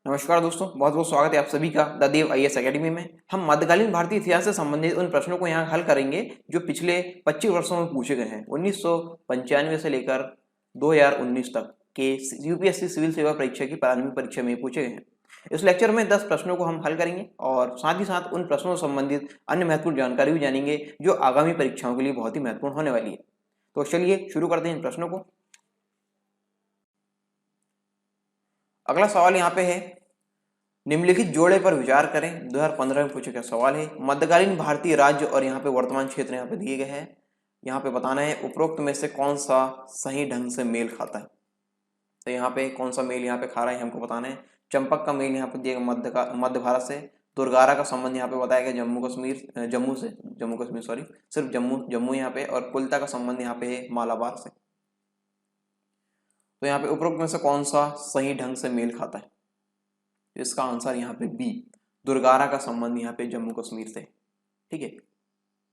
नमस्कार दोस्तों, बहुत बहुत स्वागत है आप सभी का द देव आईएएस एकेडमी में। हम मध्यकालीन भारतीय इतिहास से संबंधित उन प्रश्नों को यहाँ हल करेंगे जो पिछले 25 वर्षों में पूछे गए हैं। 1995 से लेकर 2019 तक के यूपीएससी सिविल सेवा परीक्षा की प्रारंभिक परीक्षा में पूछे गए हैं। इस लेक्चर में 10 प्रश्नों को हम हल करेंगे और साथ ही साथ उन प्रश्नों से संबंधित अन्य महत्वपूर्ण जानकारी भी जानेंगे जो आगामी परीक्षाओं के लिए बहुत ही महत्वपूर्ण होने वाली है। तो चलिए शुरू करते हैं इन प्रश्नों को। अगला सवाल यहाँ पे है, निम्नलिखित जोड़े पर विचार करें। 2015 में पूछे गया सवाल है। मध्यकालीन भारतीय राज्य और यहाँ पे वर्तमान क्षेत्र यहाँ पे दिए गए हैं। यहाँ पे बताना है उपरोक्त में से कौन सा सही ढंग से मेल खाता है। तो यहाँ पे कौन सा मेल यहाँ पे खा रहा है हमको बताना है। चंपक का मेल यहाँ पे दिया मध्य भारत से। दुर्गारा का संबंध यहाँ पे बताया गया जम्मू कश्मीर सॉरी सिर्फ जम्मू यहाँ पे। और कुल्ता का संबंध यहाँ पे है मालाबार से। तो यहाँ पे उपरोक्त में से कौन सा सही ढंग से मेल खाता है। इसका आंसर यहाँ पे बी, दुर्गारा का संबंध यहाँ पे जम्मू कश्मीर से। ठीक है,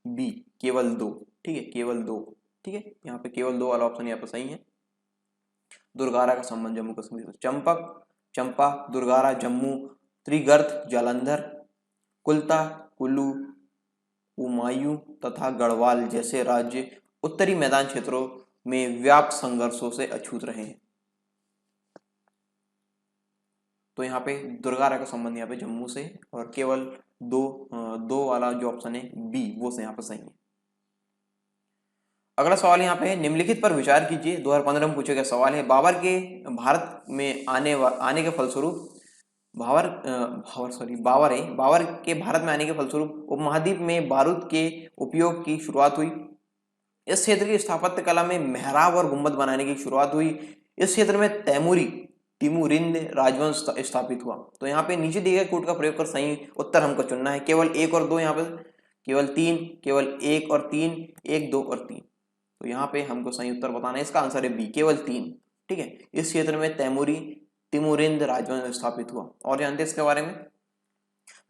बी केवल 2। ठीक है, केवल 2। ठीक है, यहाँ पे केवल 2 वाला ऑप्शन यहाँ पे सही है। दुर्गारा का संबंध जम्मू कश्मीर से। चंपक, चंपा, दुर्गारा जम्मू, त्रिगर्त जालंधर, कुल्ता, कुल्लू, उमायूं तथा गढ़वाल जैसे राज्य उत्तरी मैदान क्षेत्रों में व्याप्त संघर्षों से अछूत रहे हैं। तो यहाँ पे दुर्गारा का संबंध यहाँ पे जम्मू से और केवल दो वाला जो ऑप्शन है बी वो से यहाँ पे सही है। अगला सवाल यहाँ पे है, निम्नलिखित पर विचार कीजिए। 2015 में पूछे गया सवाल है। बाबर के भारत में आने के फलस्वरूप बाबर के भारत में आने के फलस्वरूप उपमहाद्वीप में बारूद के उपयोग की शुरुआत हुई। इस क्षेत्र की स्थापत्य कला में मेहराब और गुंबद बनाने की शुरुआत हुई। इस क्षेत्र में तिमुरिंद राजवंश स्थापित हुआ। तो यहाँ पे नीचे दिए गए कूट का प्रयोग कर सही उत्तर हमको चुनना है। केवल 1 और 2, यहाँ पे केवल 3, केवल 1 और 3, 1, 2 और 3। तो यहाँ पे हमको सही उत्तर बताना है। इसका आंसर है बी, केवल 3। ठीक है, इस क्षेत्र में तिमुरिंद राजवंश स्थापित हुआ। और जानते हैं इसके बारे में,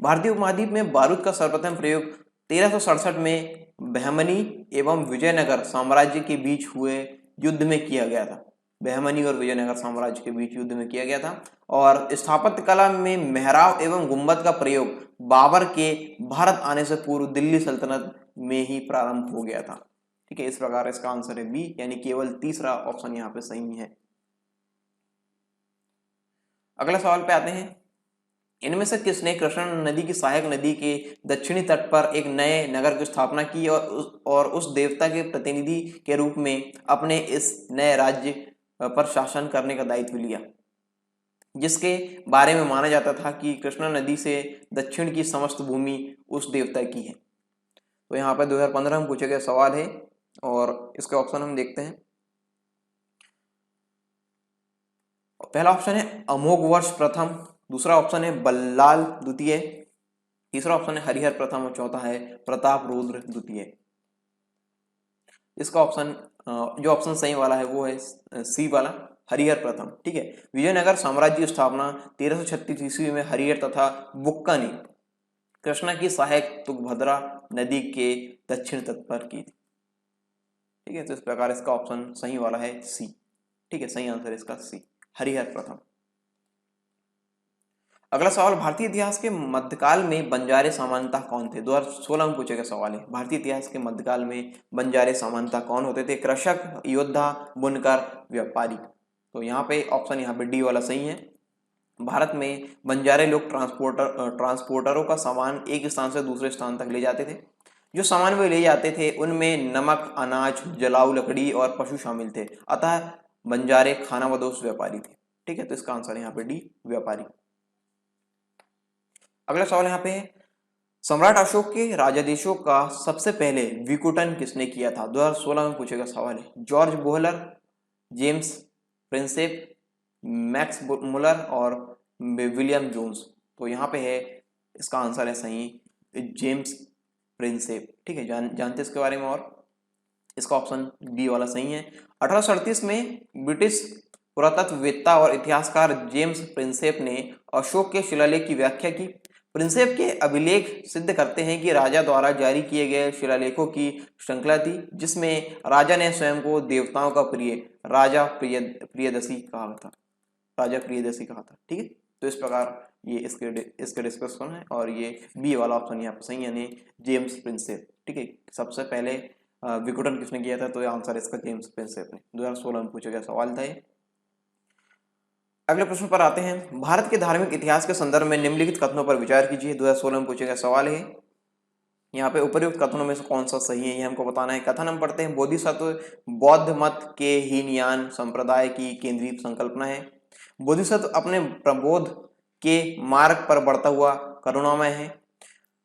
भारतीय उपमहाद्वीप में बारूद का सर्वप्रथम प्रयोग 1367 में बहमनी एवं विजयनगर साम्राज्य के बीच हुए युद्ध में किया गया था। बहमनी और विजयनगर साम्राज्य के बीच युद्ध में किया गया था। और स्थापत्य कला में मेहराब एवं गुंबद का प्रयोग बाबर के भारत आने से पूर्व दिल्ली सल्तनत में ही प्रारंभ हो गया था। ठीक है, इस प्रकार इसका आंसर है बी, यानी केवल तीसरा ऑप्शन यहाँ पे सही है। अगला सवाल पे आते हैं, इनमें से किसने कृष्णा नदी की सहायक नदी के दक्षिणी तट पर एक नए नगर की स्थापना की और उस देवता के प्रतिनिधि के रूप में अपने इस नए राज्य पर शासन करने का दायित्व लिया, जिसके बारे में माना जाता था कि कृष्णा नदी से दक्षिण की समस्त भूमि उस देवता की है। तो यहाँ पर 2015 में पूछे गए सवाल है और इसके ऑप्शन हम देखते हैं। पहला ऑप्शन है अमोघ वर्ष प्रथम, दूसरा ऑप्शन है बल्लाल द्वितीय, तीसरा ऑप्शन है हरिहर प्रथम और चौथा है प्रताप रुद्र द्वितीय। इसका ऑप्शन जो ऑप्शन सही वाला है वो है सी वाला, हरिहर प्रथम। ठीक है, विजयनगर साम्राज्य की स्थापना 1336 ईस्वी में हरिहर तथा बुक्का ने कृष्णा की सहायक तुंगभद्रा नदी के दक्षिण तट पर की थी। ठीक है, तो इस प्रकार इसका ऑप्शन सही वाला है सी। ठीक है, सही आंसर इसका सी, हरिहर प्रथम। अगला सवाल, भारतीय इतिहास के मध्यकाल में बंजारे सामान्यतः कौन थे। 2016 में पूछे गए सवाल है। भारतीय इतिहास के मध्यकाल में बंजारे सामान्यतः कौन होते थे। कृषक, योद्धा, बुनकर, व्यापारी। तो यहाँ पे ऑप्शन यहाँ पे डी वाला सही है। भारत में बंजारे लोग ट्रांसपोर्टरों का सामान एक स्थान से दूसरे स्थान तक ले जाते थे। जो सामान वे ले जाते थे उनमें नमक, अनाज, जलाऊ लकड़ी और पशु शामिल थे। अतः बंजारे खानाबदोश व्यापारी थे। ठीक है, तो इसका आंसर यहाँ पे डी, व्यापारी। अगला सवाल यहाँ पे है, सम्राट अशोक के राजादेशों का सबसे पहले विकुटन किसने किया था। 2016 में पूछेगा सवाल है। George Buhler, James Prinsep, Max Muller और विलियम जोन्स। तो यहाँ पे है, इसका आंसर है सही जेम्स प्रिंसेप। ठीक है, जानते इसके बारे में। और इसका ऑप्शन बी वाला सही है। 1838 में ब्रिटिश पुरातत्ववेत्ता और इतिहासकार जेम्स प्रिंसेप ने अशोक के शिलालेख की व्याख्या की। प्रिंसेप के अभिलेख सिद्ध करते हैं कि राजा द्वारा जारी किए गए शिलालेखों की श्रृंखला थी, जिसमें राजा ने स्वयं को देवताओं का प्रिय राजा प्रियदसी कहा था। ठीक है, तो इस प्रकार ये इसके डिस्कशन है और ये बी वाला ऑप्शन यहाँ पे सही, यानी जेम्स प्रिंसेप। ठीक है, सबसे पहले विघटन किसने किया था, तो ये आंसर इसका जेम्स प्रिंसेप ने 2016 में पूछा गया सवाल था ये। अगले प्रश्न पर आते हैं। भारत के धार्मिक इतिहास के संदर्भ में निम्नलिखित कथनों पर विचार कीजिए। 2016 में पूछा गया सवाल है। यहाँ पे उपर्युक्त कथनों में से कौन सा सही है ये हमको बताना है। कथन हम पढ़ते हैं। बोधिसत्व बौद्ध मत के हीनयान संप्रदाय की केंद्रीय संकल्पना है। बोधिसत्व अपने प्रबोध के मार्ग पर बढ़ता हुआ करुणामय है।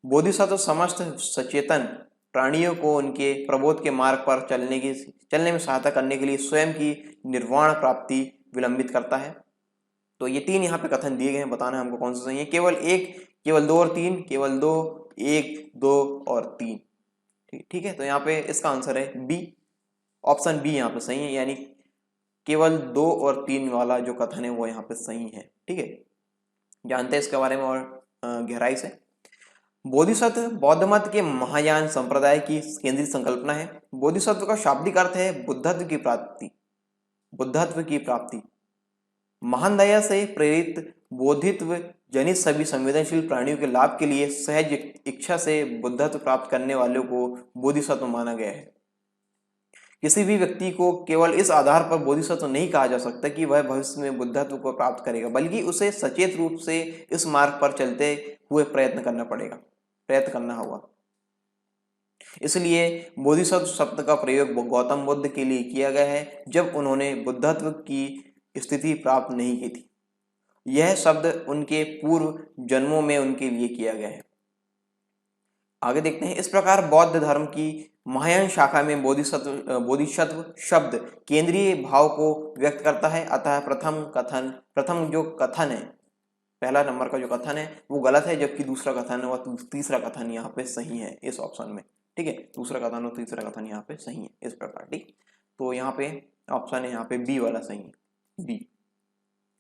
बोधिसत्व समस्त सचेतन प्राणियों को उनके प्रबोध के मार्ग पर चलने में सहायता करने के लिए स्वयं की निर्वाण प्राप्ति विलंबित करता है। तो ये तीन यहाँ पे कथन दिए गए हैं, बताना है हमको कौन सा सही है। केवल एक, केवल दो और तीन, केवल दो, एक, दो और तीन। ठीक है, तो यहाँ पे इसका आंसर है बी, ऑप्शन बी यहाँ पे सही है, यानी केवल दो और तीन वाला जो कथन है वो यहाँ पे सही है। ठीक है, जानते हैं इसके बारे में और गहराई से। बोधिसत्व बौद्ध मत के महायान संप्रदाय की केंद्रीय संकल्पना है। बोधिसत्व का शाब्दिक अर्थ है बुद्धत्व की प्राप्ति। बुद्धत्व की प्राप्ति, महान दया से प्रेरित बोधित्व जनित सभी संवेदनशील प्राणियों के लाभ के लिए सहज इच्छा से बुद्धत्व प्राप्त करने वालों को बोधिसत्व माना गया है। किसी भी व्यक्ति को केवल इस आधार पर बोधिसत्व नहीं कहा जा सकता कि वह भविष्य में बुद्धत्व को प्राप्त करेगा, बल्कि उसे सचेत रूप से इस मार्ग पर चलते हुए प्रयत्न करना होगा। इसलिए बोधिसत्व शब्द का प्रयोग गौतम बुद्ध के लिए किया गया है जब उन्होंने बुद्धत्व की स्थिति प्राप्त नहीं की थी। यह शब्द उनके पूर्व जन्मों में उनके लिए किया गया है। आगे देखते हैं। इस प्रकार बौद्ध धर्म की महायान शाखा में बोधिसत्व शब्द केंद्रीय भाव को व्यक्त करता है। अतः प्रथम जो कथन है, पहला नंबर का जो कथन है वो गलत है, जबकि दूसरा कथन है और तीसरा कथन यहाँ पे सही है इस ऑप्शन में। ठीक है, दूसरा कथन और तीसरा कथन यहाँ पे सही है इस प्रकार। ठीक, तो यहाँ पे ऑप्शन है यहाँ पे बी वाला सही है, बी।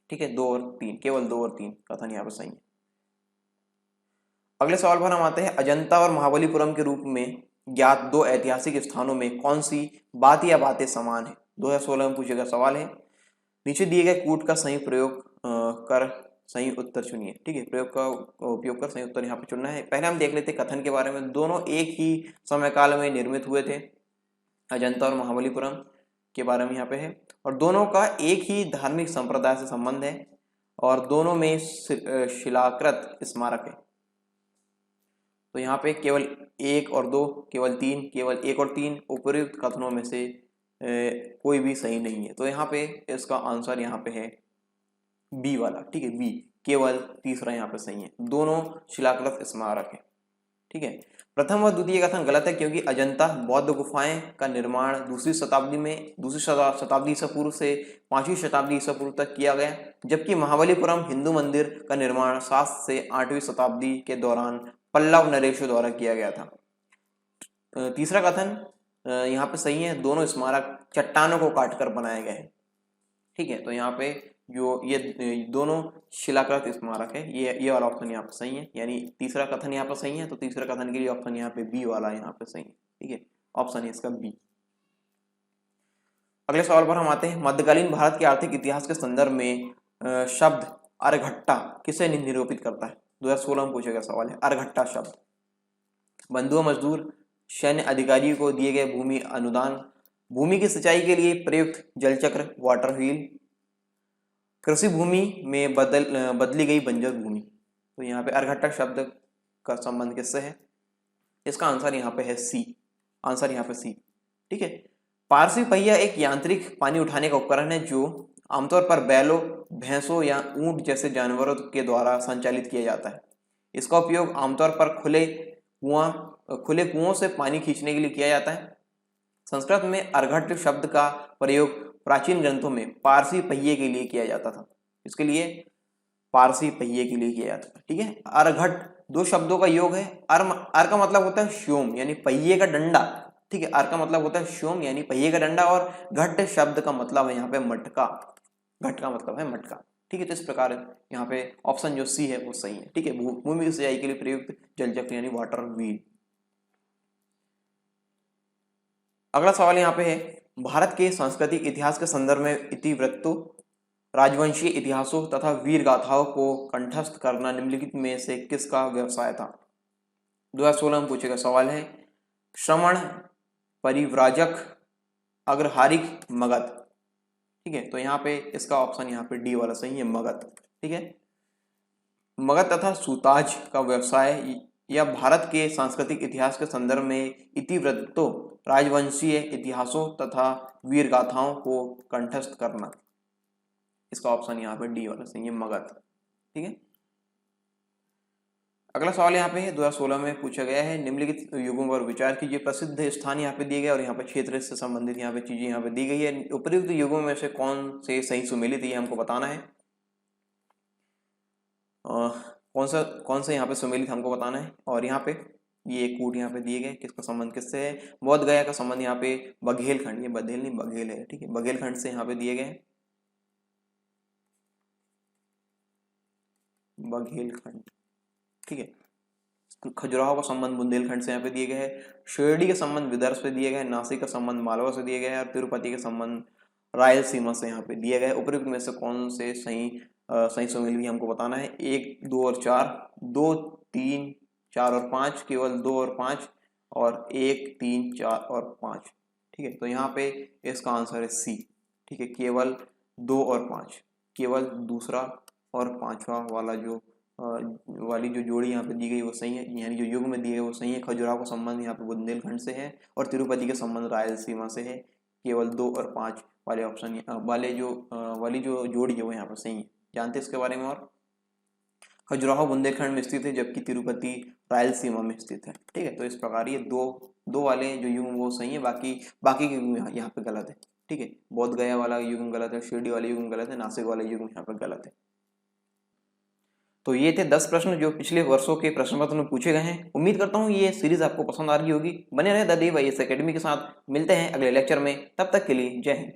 ठीक है, दो और तीन, केवल दो और तीन कथन यहाँ पे सही है। अगले सवाल पर हम आते हैं। अजंता और महाबलीपुरम के रूप में ज्ञात दो ऐतिहासिक स्थानों में कौन सी बात या बातें समान है। 2016 में पूछे गया सवाल है। नीचे दिए गए कूट का सही प्रयोग कर सही उत्तर चुनिए। ठीक है, प्रयोग का उपयोग कर सही उत्तर यहाँ पे चुनना है। पहले हम देख लेते हैं कथन के बारे में। दोनों एक ही समय काल में निर्मित हुए थे, अजंता और महाबलीपुरम के बारे में यहाँ पे है, और दोनों का एक ही धार्मिक संप्रदाय से संबंध है, और दोनों में शिलाकृत स्मारक है। तो यहाँ पे केवल एक और दो, केवल तीन, केवल एक और तीन उपर्युक्त कथनों में से कोई भी सही नहीं है। तो यहाँ पे इसका आंसर यहाँ पे है बी वाला। ठीक है, बी, केवल तीसरा यहाँ पे सही है। दोनों शिलाकृत स्मारक है। ठीक है, प्रथम व द्वितीय कथन गलत है, क्योंकि अजंता बौद्ध गुफाएं का निर्माण दूसरी शताब्दी ईसा पूर्व से 5वीं शताब्दी ईसा पूर्व तक किया गया, जबकि महाबलीपुरम हिंदू मंदिर का निर्माण 7 से 8वीं शताब्दी के दौरान पल्लव नरेशों द्वारा किया गया था। तीसरा कथन यहाँ पे सही है। दोनों स्मारक चट्टानों को काटकर बनाए गए हैं। ठीक है, तो यहाँ पे जो ये दोनों शिलाकृत स्मारक है, ये वाला ऑप्शन यहाँ पे सही है, यानी तीसरा कथन यहाँ पे सही है। तो तीसरा कथन के लिए ऑप्शन यहाँ पे बी वाला यहाँ पे सही है। ठीक है, ऑप्शन है इसका बी। अगले सवाल पर हम आते हैं। मध्यकालीन भारत के आर्थिक इतिहास के संदर्भ में शब्द अर्घट्टा किसे निरूपित करता है। 2016 में पूछा गया सवाल है। अर्घट्टा शब्द बंधुआ मजदूर, सैन्य अधिकारियों को दिए गए भूमि अनुदान, भूमि की सिंचाई के लिए प्रयुक्त जलचक्र वाटर व्हील, कृषि भूमि में बदली गई बंजर भूमि। तो यहाँ पे अर्घट्टा शब्द का संबंध किससे है। इसका आंसर यहाँ पे है सी, आंसर यहाँ पे सी। ठीक है, पारसी पहिया एक यांत्रिक पानी उठाने का उपकरण है जो आमतौर पर बैलों, भैंसों या ऊंट जैसे जानवरों के द्वारा संचालित किया जाता है। इसका उपयोग आमतौर पर खुले कुओं से पानी खींचने के लिए किया जाता है। संस्कृत में अर्घट शब्द का प्रयोग प्राचीन ग्रंथों में पारसी पहिए के लिए किया जाता था। इसके लिए पारसी पहिए के लिए किया जाता था। ठीक है, अर्घट दो शब्दों का योग है। अर का मतलब होता है श्योम, यानी पहिए का डंडा। ठीक है, अर का मतलब होता है श्योम, यानी पहिए का डंडा, और घट शब्द का मतलब है यहाँ पे मटका। घट का मतलब है मटका। ठीक है, तो इस प्रकार यहाँ पे ऑप्शन जो सी है वो सही है। ठीक है, भूमि की सिंचाई के लिए प्रयुक्त जलचक्र यानी वाटर व्हील। अगला सवाल यहाँ पे है। भारत के सांस्कृतिक इतिहास के संदर्भ में इतिवृत्तों राजवंशीय इतिहासों तथा वीर गाथाओं को कंठस्थ करना निम्नलिखित में से किसका व्यवसाय था? 2016 में पूछे गया सवाल है। श्रमण, परिव्राजक, अग्रहारिक, मगध। ठीक है, तो यहाँ पे इसका ऑप्शन यहाँ पे डी वाला सही है, मगध। ठीक है, मगध तथा सूताज का व्यवसाय या भारत के सांस्कृतिक इतिहास के संदर्भ में इतिवृत्तों, राजवंशीय इतिहासों तथा वीर गाथाओं को कंठस्थ करना। इसका ऑप्शन यहाँ पे डी वाला सही है, मगध। ठीक है, अगला सवाल यहाँ पे है 2016 में पूछा गया है। निम्नलिखित युगों पर विचार कीजिए। प्रसिद्ध स्थान यहाँ पे दिए गए और यहाँ पे क्षेत्र से संबंधित यहाँ पे चीजें यहाँ पे दी गई है। उपयुक्त युगों में से कौन से सही सुमेलित है, ये हमको बताना है। कौन सा यहाँ पे सुमेलित हमको बताना है। और यहाँ पे ये एक कूट यहाँ पे दिए गए, किसका संबंध किससे है। बोध गया का संबंध यहाँ पे बघेलखंड, ये बघेल नहीं बघेल है। ठीक है, बघेलखंड से यहाँ पे दिए गए, बघेलखंड। ठीक है, खजुराहो का संबंध बुंदेलखंड से यहाँ पे दिए गए हैं। शिरडी का संबंध विदर्भ से दिए गए, नासिक का संबंध मालवा से दिए गए हैं और तिरुपति का संबंध रायलसीमा से यहाँ पे दिया गया है। उपयुक्त में से कौन से सही सुमेलित हमको बताना है। 1, 2 और 4, 2, 3, 4 और 5, केवल 2 और 5 और 1, 3, 4 और 5। ठीक है, तो यहाँ पे इसका आंसर है सी। ठीक है, केवल 2 और 5, केवल दूसरा और पांचवा वाला जो जोड़ी यहाँ पे दी गई वो सही है, यानी जो युग में दी गई वो सही है। खजुराहो का संबंध यहाँ पे बुंदेलखंड से है और तिरुपति का संबंध रायलसीमा से है। केवल 2 और 5 वाले ऑप्शन वाली जो जोड़ी है वो यहाँ पर सही है। जानते हैं इसके बारे में। और खजुराहो बुंदेलखंड में स्थित है जबकि तिरुपति रायलसीमा में स्थित है। ठीक है, तो इस प्रकार ये दो वाले जो युग वो सही है, बाकी के युग यहाँ पे गलत है। ठीक है, बोध गया वाला युग गलत है, शिरडी वाले युग गलत है, नासिक वाले युग यहाँ पे गलत है। तो ये थे 10 प्रश्न जो पिछले वर्षों के प्रश्न पत्र में पूछे गए हैं। उम्मीद करता हूँ ये सीरीज आपको पसंद आ रही होगी। बने रहे द देव आईएएस एकेडमी के साथ। मिलते हैं अगले लेक्चर में, तब तक के लिए जय हिंद।